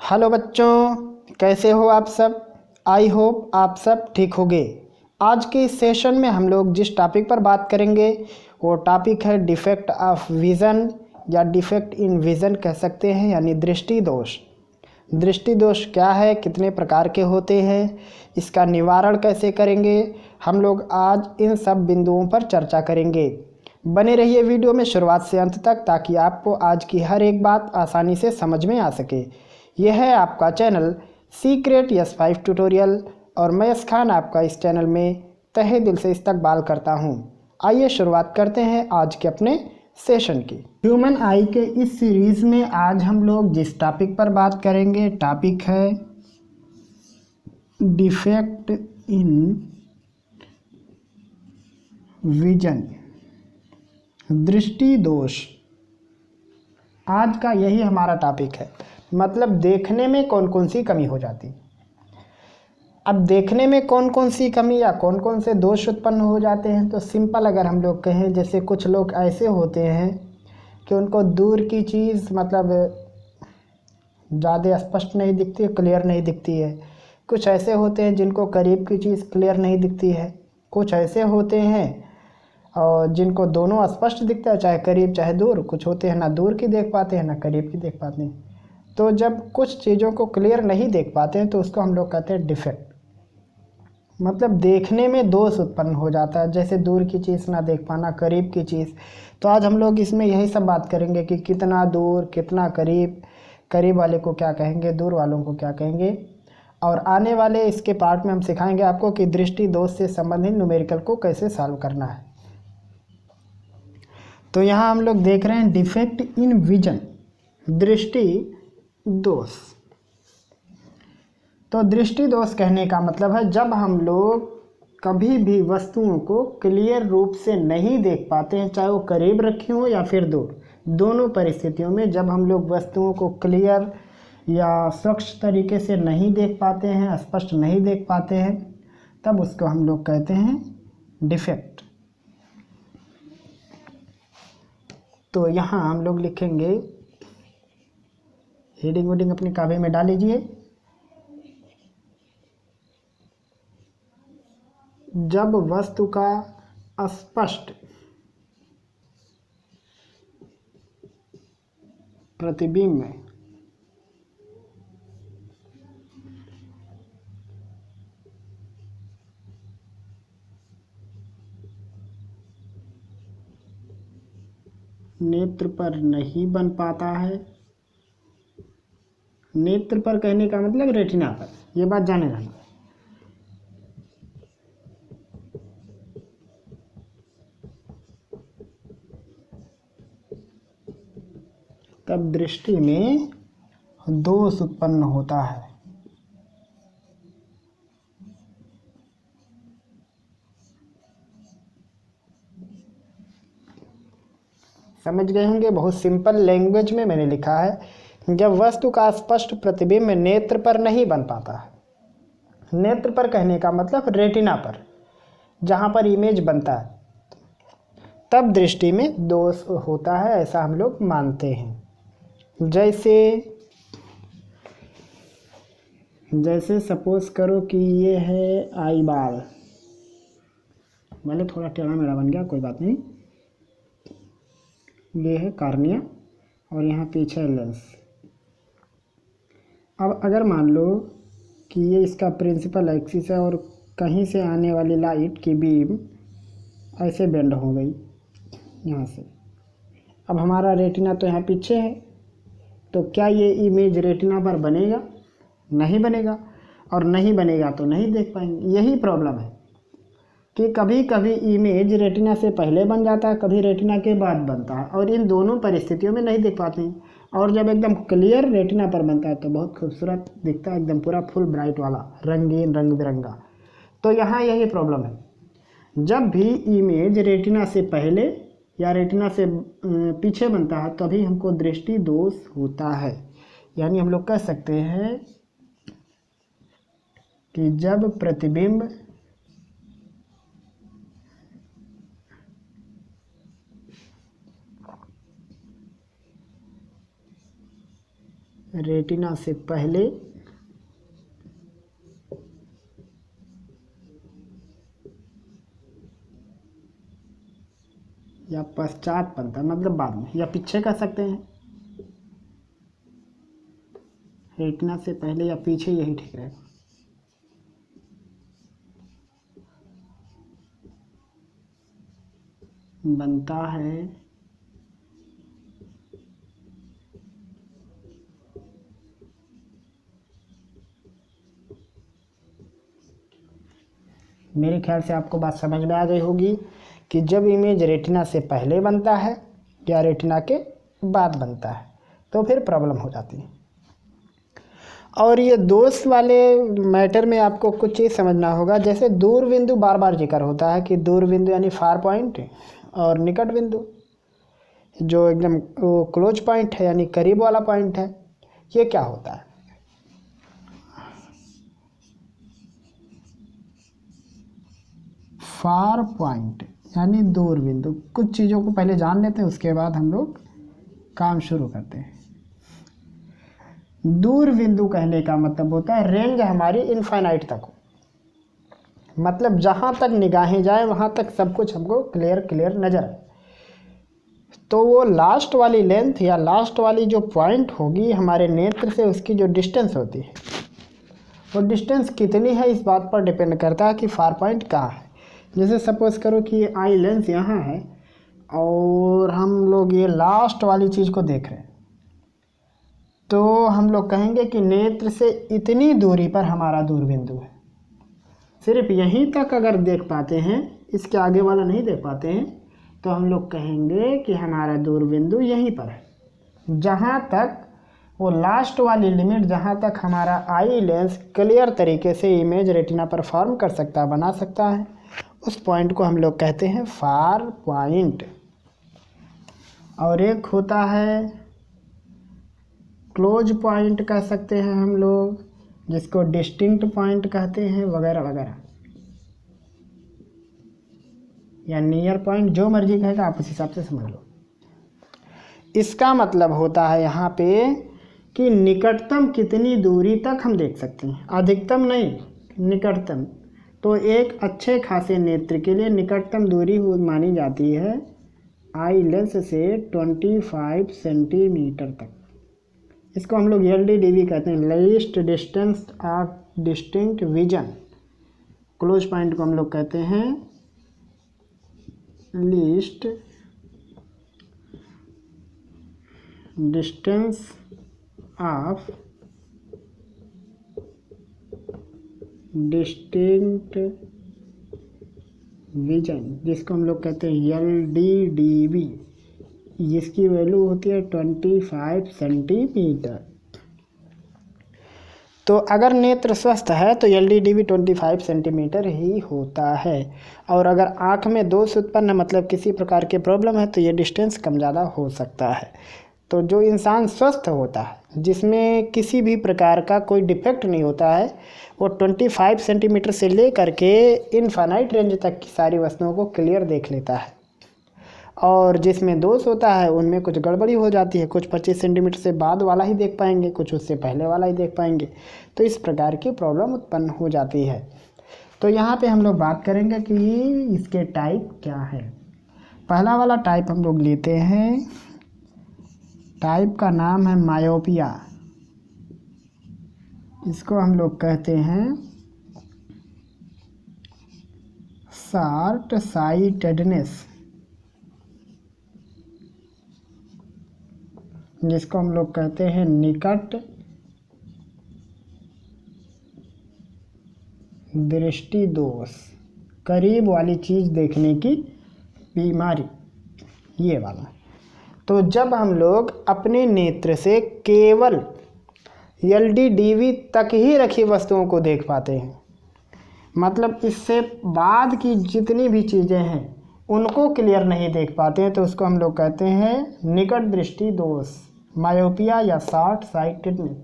Hello बच्चों, कैसे हो आप सब। आई होप आप सब ठीक होंगे। आज के इस सेशन में हम लोग जिस टॉपिक पर बात करेंगे वो टॉपिक है डिफेक्ट ऑफ विज़न या डिफेक्ट इन विज़न कह सकते हैं, यानी दृष्टि दोष। दृष्टि दोष क्या है, कितने प्रकार के होते हैं, इसका निवारण कैसे करेंगे, हम लोग आज इन सब बिंदुओं पर चर्चा करेंगे। बने रहिए वीडियो में शुरुआत से अंत तक ताकि आपको आज की हर एक बात आसानी से समझ में आ सके। यह है आपका चैनल सीक्रेट यस 5 ट्यूटोरियल और मैं यस खान आपका इस चैनल में तहे दिल से इस्तकबाल करता हूं। आइए शुरुआत करते हैं आज के अपने सेशन की। ह्यूमन आई के इस सीरीज़ में आज हम लोग जिस टॉपिक पर बात करेंगे टॉपिक है डिफेक्ट इन विजन, दृष्टि दोष। आज का यही हमारा टॉपिक है, मतलब देखने में कौन कौन सी कमी हो जाती। अब देखने में कौन कौन सी कमी या कौन कौन से दोष उत्पन्न हो जाते हैं, तो सिंपल अगर हम लोग कहें, जैसे कुछ लोग ऐसे होते हैं कि उनको दूर की चीज़ मतलब ज़्यादा स्पष्ट नहीं दिखती, क्लियर नहीं दिखती है। कुछ ऐसे होते हैं जिनको करीब की चीज़ क्लियर नहीं दिखती है। कुछ ऐसे होते हैं और जिनको दोनों स्पष्ट दिखता है, चाहे करीब चाहे दूर। कुछ होते हैं ना दूर की देख पाते हैं ना करीब की देख पाते हैं। तो जब कुछ चीज़ों को क्लियर नहीं देख पाते हैं तो उसको हम लोग कहते हैं डिफेक्ट, मतलब देखने में दोष उत्पन्न हो जाता है, जैसे दूर की चीज़ ना देख पाना, करीब की चीज़। तो आज हम लोग इसमें यही सब बात करेंगे कि कितना दूर कितना करीब, करीब वाले को क्या कहेंगे, दूर वालों को क्या कहेंगे। और आने वाले इसके पार्ट में हम सिखाएंगे आपको कि दृष्टि दोष से संबंधित न्यूमेरिकल को कैसे सॉल्व करना है। तो यहाँ हम लोग देख रहे हैं डिफेक्ट इन विजन, दृष्टि दोष। तो दृष्टि दोष कहने का मतलब है जब हम लोग कभी भी वस्तुओं को क्लियर रूप से नहीं देख पाते हैं, चाहे वो करीब रखी हो या फिर दूर। दोनों परिस्थितियों में जब हम लोग वस्तुओं को क्लियर या स्वच्छ तरीके से नहीं देख पाते हैं, स्पष्ट नहीं देख पाते हैं, तब उसको हम लोग कहते हैं डिफेक्ट। तो यहाँ हम लोग लिखेंगे, हेडिंग वेडिंग अपनी कापी में डाल लीजिए। जब वस्तु का स्पष्ट प्रतिबिंब नेत्र पर नहीं बन पाता है, नेत्र पर कहने का मतलब रेटिना पर, यह बात जाने रहना। तब दृष्टि में दोष उत्पन्न होता है। समझ गए होंगे, बहुत सिंपल लैंग्वेज में मैंने लिखा है। जब वस्तु का स्पष्ट प्रतिबिंब नेत्र पर नहीं बन पाता है, नेत्र पर कहने का मतलब रेटिना पर, जहाँ पर इमेज बनता है, तब दृष्टि में दोष होता है, ऐसा हम लोग मानते हैं। जैसे सपोज करो कि ये है आई बाल, भले थोड़ा टेढ़ा मेढ़ा बन गया, कोई बात नहीं। ये है कार्निया और यहाँ पीछे लेंस। अब अगर मान लो कि ये इसका प्रिंसिपल एक्सिस है और कहीं से आने वाली लाइट की बीम ऐसे बेंड हो गई यहाँ से। अब हमारा रेटिना तो यहाँ पीछे है, तो क्या ये इमेज रेटिना पर बनेगा? नहीं बनेगा, और नहीं बनेगा तो नहीं देख पाएंगे। यही प्रॉब्लम है कि कभी कभी इमेज रेटिना से पहले बन जाता है, कभी रेटिना के बाद बनता है, और इन दोनों परिस्थितियों में नहीं देख पाते हैं। और जब एकदम क्लियर रेटिना पर बनता है तो बहुत खूबसूरत दिखता है, एकदम पूरा फुल ब्राइट वाला, रंगीन रंग बिरंगा। तो यहाँ यही प्रॉब्लम है, जब भी इमेज रेटिना से पहले या रेटिना से पीछे बनता है तभी हमको दृष्टि दोष होता है। यानी हम लोग कह सकते हैं कि जब प्रतिबिंब रेटिना से पहले या पश्चात बनता है, मतलब बाद में या पीछे कह सकते हैं। रेटिना से पहले या पीछे, यही ठीक रहेगा। बनता है मेरे ख्याल से आपको बात समझ में आ गई होगी कि जब इमेज रेटिना से पहले बनता है या रेटिना के बाद बनता है तो फिर प्रॉब्लम हो जाती है। और ये दोष वाले मैटर में आपको कुछ चीज़ समझना होगा। जैसे दूर बिंदु बार बार जिक्र होता है कि दूर बिंदु यानी फार पॉइंट, और निकट बिंदु जो एकदम क्लोज पॉइंट है यानी करीब वाला पॉइंट है। ये क्या होता है? फार पॉइंट यानी दूर बिंदु। कुछ चीज़ों को पहले जान लेते हैं, उसके बाद हम लोग काम शुरू करते हैं। दूर बिंदु कहने का मतलब होता है रेंज हमारी इनफाइनाइट तक हो, मतलब जहाँ तक निगाहें जाए वहाँ तक सब कुछ हमको क्लियर नज़र आए। तो वो लास्ट वाली लेंथ या लास्ट वाली जो पॉइंट होगी हमारे नेत्र से, उसकी जो डिस्टेंस होती है, वो डिस्टेंस कितनी है इस बात पर डिपेंड करता है कि फार पॉइंट कहाँ है। जैसे सपोज़ करो कि ये आई लेंस यहाँ है और हम लोग ये लास्ट वाली चीज़ को देख रहे हैं, तो हम लोग कहेंगे कि नेत्र से इतनी दूरी पर हमारा दूर बिंदु है। सिर्फ यहीं तक अगर देख पाते हैं, इसके आगे वाला नहीं देख पाते हैं, तो हम लोग कहेंगे कि हमारा दूर बिंदु यहीं पर है। जहाँ तक वो लास्ट वाली लिमिट, जहाँ तक हमारा आई लेंस क्लियर तरीके से इमेज रेटिना पर फॉर्म कर सकता है, बना सकता है, उस पॉइंट को हम लोग कहते हैं फार पॉइंट। और एक होता है क्लोज पॉइंट कह सकते हैं हम लोग, जिसको डिस्टिंक्ट पॉइंट कहते हैं, वगैरह वगैरह, या नियर पॉइंट, जो मर्जी कहेगा आप उस हिसाब से समझ लो। इसका मतलब होता है यहाँ पे कि निकटतम कितनी दूरी तक हम देख सकते हैं, अधिकतम नहीं, निकटतम। तो एक अच्छे खासे नेत्र के लिए निकटतम दूरी मानी जाती है आई लेंस से 25 सेंटीमीटर तक। इसको हम लोग LDDV कहते हैं, least distance of distinct vision. Close point को हम लोग कहते हैं least distance of distinct vision, जिसको हम लोग कहते हैं LDDV, जिसकी वैल्यू होती है 25 सेंटीमीटर। तो अगर नेत्र स्वस्थ है तो LDDV 25 सेंटीमीटर ही होता है। और अगर आँख में दोष उत्पन्न, मतलब किसी प्रकार की प्रॉब्लम है, तो ये डिस्टेंस कम ज़्यादा हो सकता है। तो जो इंसान स्वस्थ होता है, जिसमें किसी भी प्रकार का कोई डिफेक्ट नहीं होता है, वो 25 सेंटीमीटर से ले करके इनफाइनाइट रेंज तक की सारी वस्तुओं को क्लियर देख लेता है। और जिसमें दोष होता है उनमें कुछ गड़बड़ी हो जाती है, कुछ 25 सेंटीमीटर से बाद वाला ही देख पाएंगे, कुछ उससे पहले वाला ही देख पाएंगे। तो इस प्रकार की प्रॉब्लम उत्पन्न हो जाती है। तो यहाँ पे हम लोग बात करेंगे कि इसके टाइप क्या है। पहला वाला टाइप हम लोग लेते हैं, टाइप का नाम है मायोपिया। इसको हम लोग कहते हैं शॉर्ट साइटेडनेस, जिसको हम लोग कहते हैं निकट दृष्टि दोष, करीब वाली चीज़ देखने की बीमारी, ये वाला। तो जब हम लोग अपने नेत्र से केवल LDDV तक ही रखी वस्तुओं को देख पाते हैं, मतलब इससे बाद की जितनी भी चीज़ें हैं उनको क्लियर नहीं देख पाते हैं, तो उसको हम लोग कहते हैं निकट दृष्टि दोष, मायोपिया या शॉर्ट साइटेडनेस।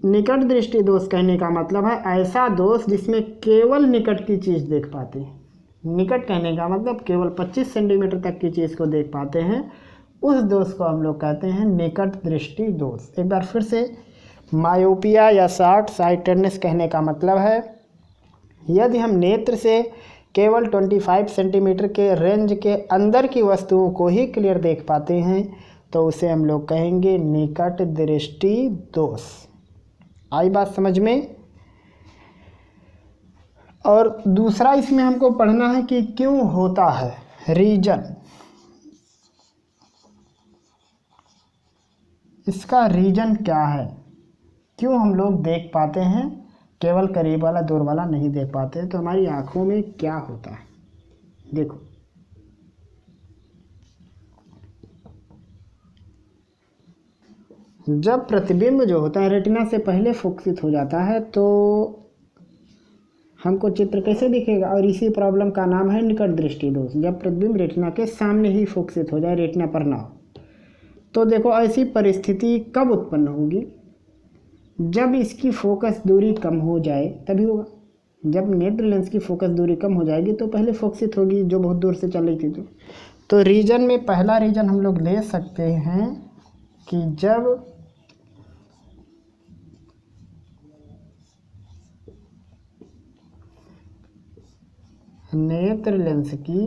निकट दृष्टि दोष कहने का मतलब है ऐसा दोष जिसमें केवल निकट की चीज़ देख पाते हैं। निकट कहने का मतलब केवल 25 सेंटीमीटर तक की चीज़ को देख पाते हैं, उस दोष को हम लोग कहते हैं निकट दृष्टि दोष। एक बार फिर से, मायोपिया या शॉर्ट साइटेडनेस कहने का मतलब है यदि हम नेत्र से केवल 25 सेंटीमीटर के रेंज के अंदर की वस्तुओं को ही क्लियर देख पाते हैं तो उसे हम लोग कहेंगे निकट दृष्टि दोष। आई बात समझ में? और दूसरा इसमें हमको पढ़ना है कि क्यों होता है, रीजन। इसका रीजन क्या है, क्यों हम लोग देख पाते हैं केवल करीब वाला दूर वाला नहीं देख पाते हैं, तो हमारी आंखों में क्या होता है। देखो, जब प्रतिबिंब जो होता है रेटिना से पहले फोकसित हो जाता है तो हमको चित्र कैसे दिखेगा, और इसी प्रॉब्लम का नाम है निकट दृष्टि दोष। जब प्रतिबिंब रेटिना के सामने ही फोकसित हो जाए, रेटिना पर ना हो, तो देखो ऐसी परिस्थिति कब उत्पन्न होगी, जब इसकी फोकस दूरी कम हो जाए तभी होगा। जब नेत्र लेंस की फोकस दूरी कम हो जाएगी तो पहले फोकसित होगी जो बहुत दूर से चल रही थी। तो रीजन में पहला रीजन हम लोग ले सकते हैं कि जब नेत्र लेंस की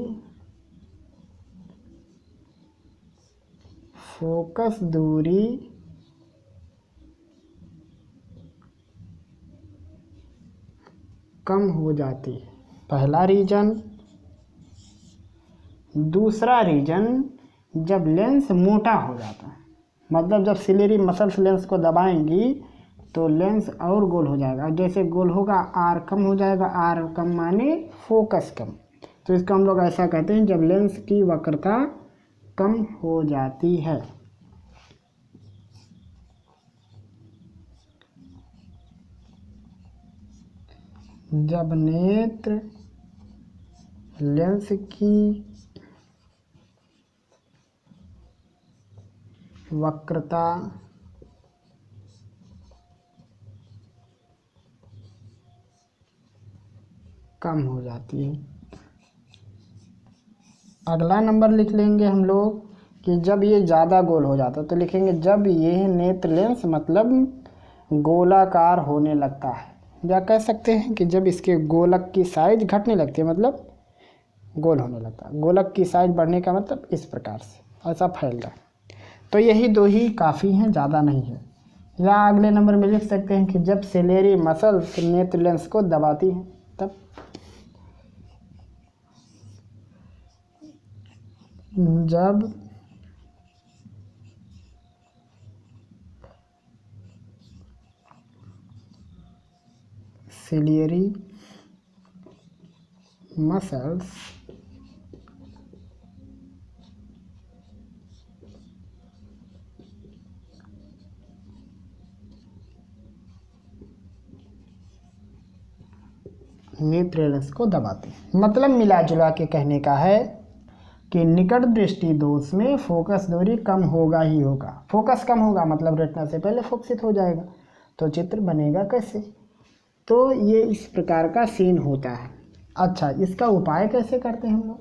फोकस दूरी कम हो जाती है, पहला रीजन। दूसरा रीजन, जब लेंस मोटा हो जाता है, मतलब जब सिलेरी मसल्स लेंस को दबाएंगी तो लेंस और गोल हो जाएगा, जैसे गोल होगा आर कम हो जाएगा, आर कम माने फोकस कम। तो इसको हम लोग ऐसा कहते हैं जब लेंस की वक्रता कम हो जाती है। जब नेत्र लेंस की वक्रता कम हो जाती है। अगला नंबर लिख लेंगे हम लोग कि जब ये ज़्यादा गोल हो जाता है, तो लिखेंगे जब ये नेत्र लेंस मतलब गोलाकार होने लगता है, या कह सकते हैं कि जब इसके गोलक की साइज घटने लगती है, मतलब गोल होने लगता है। गोलक की साइज बढ़ने का मतलब इस प्रकार से ऐसा फैल रहा है। तो यही दो ही काफ़ी हैं, ज़्यादा नहीं है। या अगले नंबर में लिख सकते हैं कि जब सिलेरी मसल्स नेत्र लेंस को दबाती हैं, तब जब सिलियरी मसल्स नेत्र लेंस को दबाते हैं। मतलब मिला जुला के कहने का है कि निकट दृष्टि दोष में फोकस दूरी कम होगा ही होगा। फोकस कम होगा मतलब रेटिना से पहले फोकसित हो जाएगा, तो चित्र बनेगा कैसे। तो ये इस प्रकार का सीन होता है। अच्छा, इसका उपाय कैसे करते हैं हम लोग,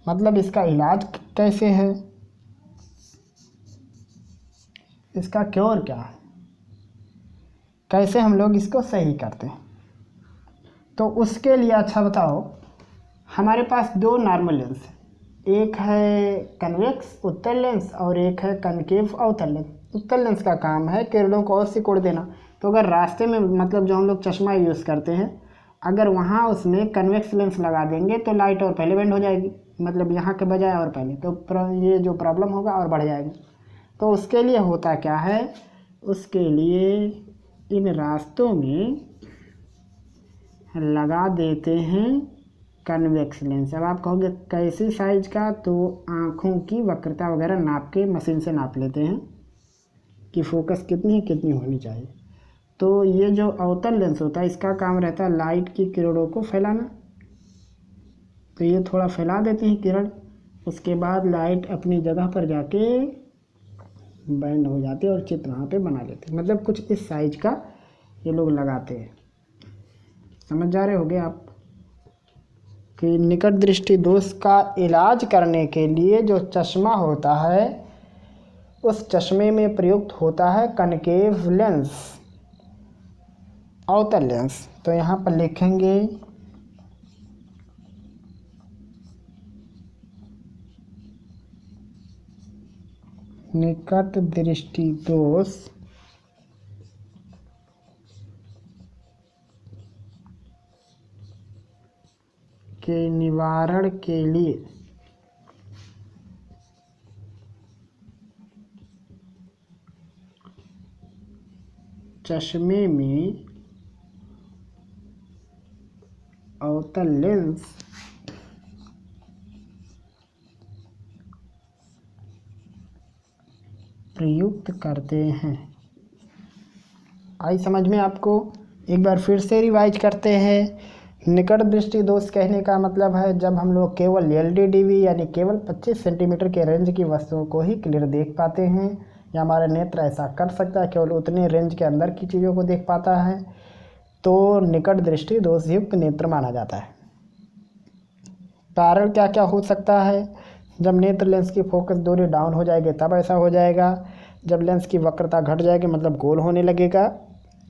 मतलब इसका इलाज कैसे है, इसका क्योर क्या है, कैसे हम लोग इसको सही करते हैं। तो उसके लिए अच्छा बताओ, हमारे पास दो नॉर्मल लेंस है, एक है कन्वेक्स उत्तल लेंस और एक है कनकेव अवतल लेंस। उत्तल लेंस का काम है किरणों को और सिकोड़ देना। तो अगर रास्ते में मतलब जो हम लोग चश्मा यूज़ करते हैं, अगर वहाँ उसमें कन्वेक्स लेंस लगा देंगे तो लाइट और पहले बेंड हो जाएगी, मतलब यहाँ के बजाय और पहले, तो ये जो प्रॉब्लम होगा और बढ़ जाएगी। तो उसके लिए होता क्या है, उसके लिए इन रास्तों में लगा देते हैं कन्वेक्स लेंस। अब आप कहोगे कैसी साइज का, तो आँखों की वक्रता वगैरह नाप के मशीन से नाप लेते हैं कि फोकस कितनी है, कितनी होनी चाहिए। तो ये जो अवतल लेंस होता है इसका काम रहता है लाइट की किरणों को फैलाना। तो ये थोड़ा फैला देते हैं किरण, उसके बाद लाइट अपनी जगह पर जाके बैंड हो जाती है और चित्र वहाँ पे बना लेते हैं। मतलब कुछ इस साइज का ये लोग लगाते हैं। समझ जा रहे होगे आप। कि निकट दृष्टि दोष का इलाज करने के लिए जो चश्मा होता है उस चश्मे में प्रयुक्त होता है कनकेव लेंस, अवतल लेंस। तो यहाँ पर लिखेंगे निकट दृष्टि दोष के निवारण के लिए चश्मे में अवतल लेंस प्रयुक्त करते हैं। आई समझ में आपको? एक बार फिर से रिवाइज करते हैं। निकट दृष्टि दोष कहने का मतलब है जब हम लोग केवल LDDV यानी केवल 25 सेंटीमीटर के रेंज की वस्तुओं को ही क्लियर देख पाते हैं, या हमारा नेत्र ऐसा कर सकता है, केवल उतने रेंज के अंदर की चीज़ों को देख पाता है, तो निकट दृष्टि दोष युक्त नेत्र माना जाता है। कारण क्या क्या हो सकता है? जब नेत्र लेंस की फोकस दूरी डाउन हो जाएगी तब ऐसा हो जाएगा, जब लेंस की वक्रता घट जाएगी मतलब गोल होने लगेगा,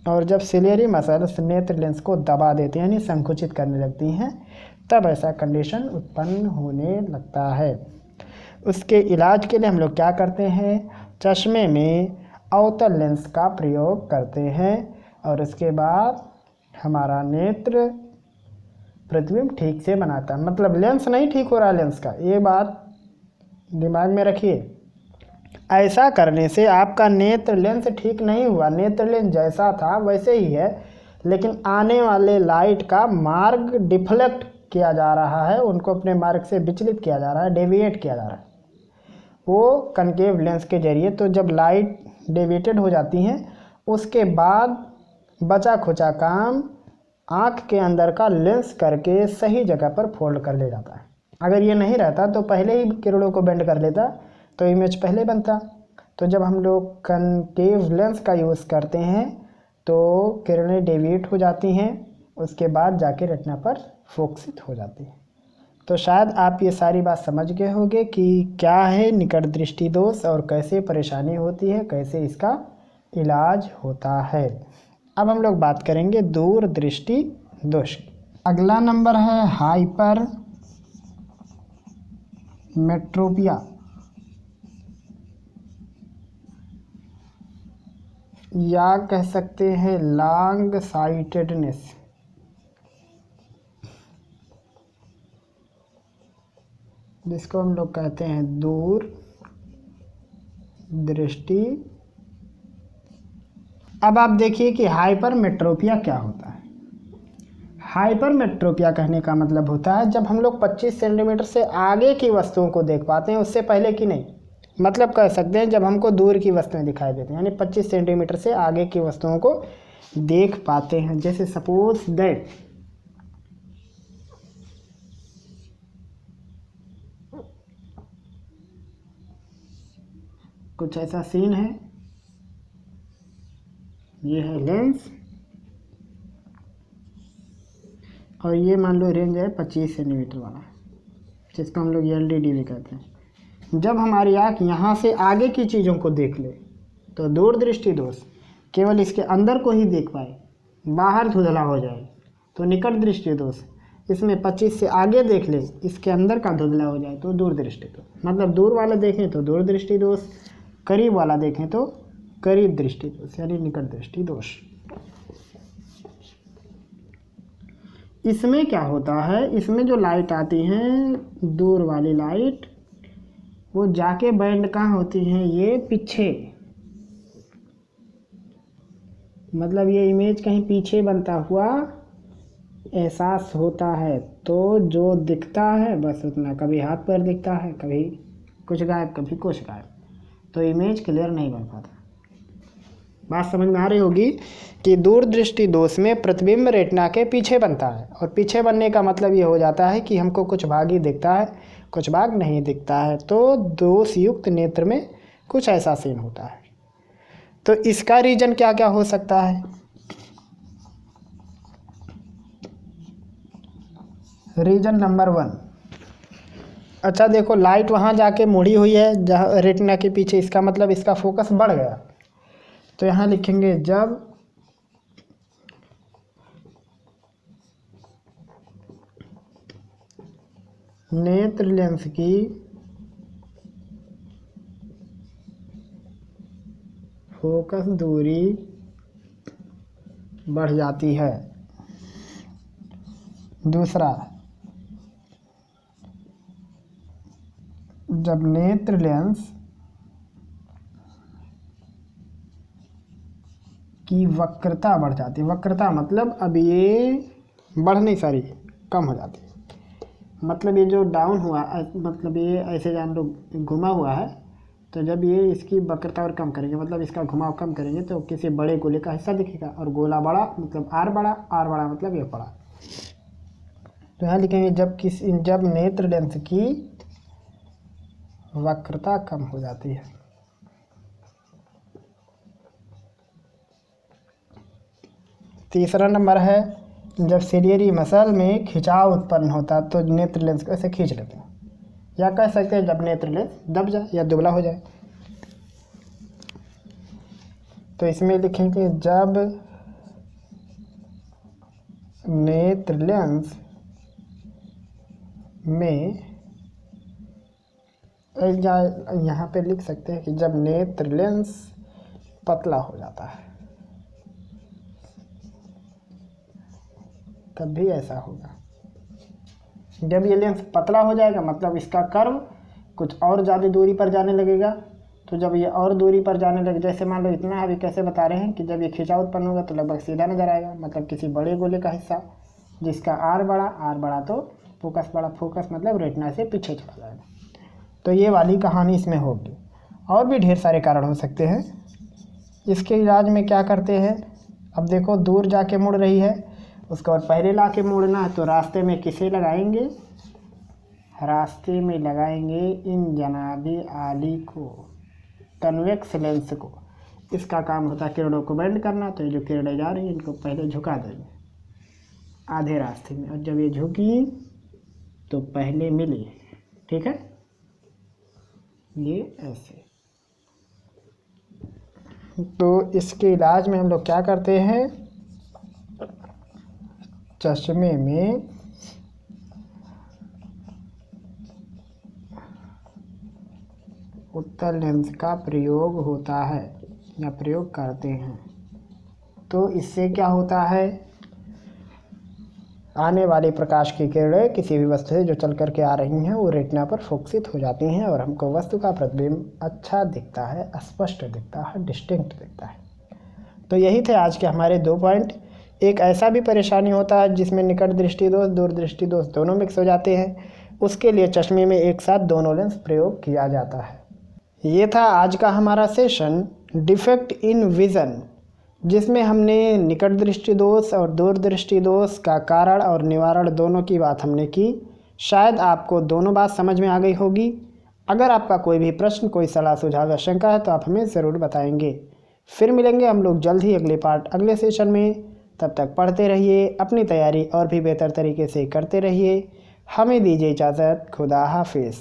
और जब सिलियरी मसल्स नेत्र लेंस को दबा देते हैं यानी संकुचित करने लगती हैं तब ऐसा कंडीशन उत्पन्न होने लगता है। उसके इलाज के लिए हम लोग क्या करते हैं? चश्मे में अवतल लेंस का प्रयोग करते हैं और उसके बाद हमारा नेत्र प्रतिबिंब ठीक से बनाता है। मतलब लेंस नहीं ठीक हो रहा है लेंस का, ये बात दिमाग में रखिए। ऐसा करने से आपका नेत्र लेंस ठीक नहीं हुआ, नेत्र लेंस जैसा था वैसे ही है, लेकिन आने वाले लाइट का मार्ग डिफ्लेक्ट किया जा रहा है, उनको अपने मार्ग से विचलित किया जा रहा है, डेविएट किया जा रहा है वो कनकेव लेंस के जरिए। तो जब लाइट डेविएटेड हो जाती हैं उसके बाद बचा खुचा काम आँख के अंदर का लेंस करके सही जगह पर फोल्ड कर ले जाता है। अगर ये नहीं रहता तो पहले ही किरणों को बेंड कर लेता तो इमेज पहले बनता। तो जब हम लोग कनकेव लेंस का यूज़ करते हैं तो किरणें डेविएट हो जाती हैं, उसके बाद जाके रेटिना पर फोकसित हो जाती हैं। तो शायद आप ये सारी बात समझ गए होंगे कि क्या है निकट दृष्टि दोष और कैसे परेशानी होती है, कैसे इसका इलाज होता है। अब हम लोग बात करेंगे दूर दृष्टि दोष। अगला नंबर है हाइपर मेट्रोपिया या कह सकते हैं लॉन्ग साइटेडनेस। जिसको हम लोग कहते हैं दूर दृष्टि। अब आप देखिए कि हाइपरमेट्रोपिया क्या होता है। हाइपरमेट्रोपिया कहने का मतलब होता है जब हम लोग 25 सेंटीमीटर से आगे की वस्तुओं को देख पाते हैं, उससे पहले की नहीं। मतलब कह सकते हैं जब हमको दूर की वस्तुएं दिखाई देती हैं, यानी 25 सेंटीमीटर से आगे की वस्तुओं को देख पाते हैं। जैसे सपोज दैट कुछ ऐसा सीन है, ये है लेंस और ये मान लो रेंज है 25 सेंटीमीटर वाला, जिसको हम लोग LDDV कहते हैं। जब हमारी आँख यहाँ से आगे की चीज़ों को देख ले तो दूर दृष्टि दोष केवल इसके अंदर को ही देख पाए, बाहर धुंधला हो जाए तो निकट दृष्टि दोष। इसमें 25 से आगे देख ले, इसके अंदर का धुंधला हो जाए तो दूर दृष्टि दोष। मतलब दूर वाला देखें तो दूर दृष्टि दोष, करीब वाला देखें तो करीब दृष्टि दोष यानी निकट दृष्टि दोष। इसमें क्या होता है, इसमें जो लाइट आती हैं दूर वाली लाइट वो जाके बैंड कहाँ होती हैं, ये पीछे। मतलब ये इमेज कहीं पीछे बनता हुआ एहसास होता है। तो जो दिखता है बस उतना, कभी हाथ पैर दिखता है, कभी कुछ गायब कभी कुछ गायब, तो इमेज क्लियर नहीं बन पाता। बात समझ में आ रही होगी कि दूर दृष्टि दोष में प्रतिबिंब रेटिना के पीछे बनता है, और पीछे बनने का मतलब ये हो जाता है कि हमको कुछ भाग ही दिखता है, कुछ भाग नहीं दिखता है। तो दोष युक्त नेत्र में कुछ ऐसा सीन होता है। तो इसका रीजन क्या क्या हो सकता है? Reason number 1। अच्छा देखो, लाइट वहाँ जाके मुड़ी हुई है जहाँ रेटिना के पीछे, इसका मतलब इसका फोकस बढ़ गया। तो यहाँ लिखेंगे जब नेत्र लेंस की फोकस दूरी बढ़ जाती है। दूसरा, जब नेत्र लेंस की वक्रता बढ़ जाती है, वक्रता मतलब अब ये बढ़ नहीं, सॉरी कम हो जाती है। मतलब ये जो डाउन हुआ, मतलब ये ऐसे जान लो घुमा हुआ है, तो जब ये इसकी वक्रता और कम करेंगे, मतलब इसका घुमाव कम करेंगे, तो किसी बड़े गोले का हिस्सा दिखेगा। और गोला बड़ा मतलब आर बड़ा, आर बड़ा मतलब ये बड़ा। तो यहाँ लिखेंगे जब नेत्र लेंस की वक्रता कम हो जाती है। तीसरा नंबर है, जब सिलियरी मसल में खिंचाव उत्पन्न होता है तो नेत्र लेंस को ऐसे खींच लेते हैं, या कह सकते हैं जब नेत्र लेंस दब जाए या दुबला हो जाए। तो इसमें लिखेंगे जब नेत्र लेंस में, यहाँ पे लिख सकते हैं कि जब नेत्र लेंस पतला हो जाता है तब भी ऐसा होगा। जब ये लेंस पतला हो जाएगा मतलब इसका कर्व कुछ और ज़्यादा दूरी पर जाने लगेगा। तो जब ये और दूरी पर जाने लगे, जैसे मान लो इतना, अभी कैसे बता रहे हैं कि जब ये खिंचाव उत्पन्न होगा तो लगभग सीधा नज़र आएगा, मतलब किसी बड़े गोले का हिस्सा जिसका आर बड़ा तो फोकस बड़ा, फोकस मतलब रेटिना से पीछे चला जाएगा। तो ये वाली कहानी इसमें होगी। और भी ढेर सारे कारण हो सकते हैं। इसके इलाज में क्या करते हैं, अब देखो दूर जाके मुड़ रही है, उसके बाद पहले ला के मोड़ना है, तो रास्ते में किसे लगाएंगे, रास्ते में लगाएंगे इन जनाबी आली को, कन्वेक्स लेंस को। इसका काम होता है किरणों को बेंड करना। तो ये जो किरणें जा रही हैं इनको पहले झुका देंगे आधे रास्ते में, और जब ये झुकी तो पहले मिली, ठीक है, ये ऐसे। तो इसके इलाज में हम लोग क्या करते हैं, चश्मे में उत्तल लेंस का प्रयोग होता है या प्रयोग करते हैं। तो इससे क्या होता है, आने वाली प्रकाश की किरणें किसी भी वस्तु से जो चल करके आ रही हैं वो रेटिना पर फोकसित हो जाती हैं और हमको वस्तु का प्रतिबिंब अच्छा दिखता है, स्पष्ट दिखता है, डिस्टिंक्ट दिखता है। तो यही थे आज के हमारे 2 पॉइंट। एक ऐसा भी परेशानी होता है जिसमें निकट दृष्टि दोष, दूर दृष्टि दोष दोनों मिक्स हो जाते हैं, उसके लिए चश्मे में एक साथ दोनों लेंस प्रयोग किया जाता है। ये था आज का हमारा सेशन डिफेक्ट इन विज़न, जिसमें हमने निकट दृष्टि दोष और दूर दृष्टि दोष का कारण और निवारण दोनों की बात हमने की। शायद आपको दोनों बात समझ में आ गई होगी। अगर आपका कोई भी प्रश्न, कोई सलाह, सुझाव या शंका है तो आप हमें ज़रूर बताएंगे। फिर मिलेंगे हम लोग जल्द ही अगले पार्ट अगले सेशन में। तब तक पढ़ते रहिए, अपनी तैयारी और भी बेहतर तरीके से करते रहिए। हमें दीजिए इजाज़त। खुदा हाफिज़।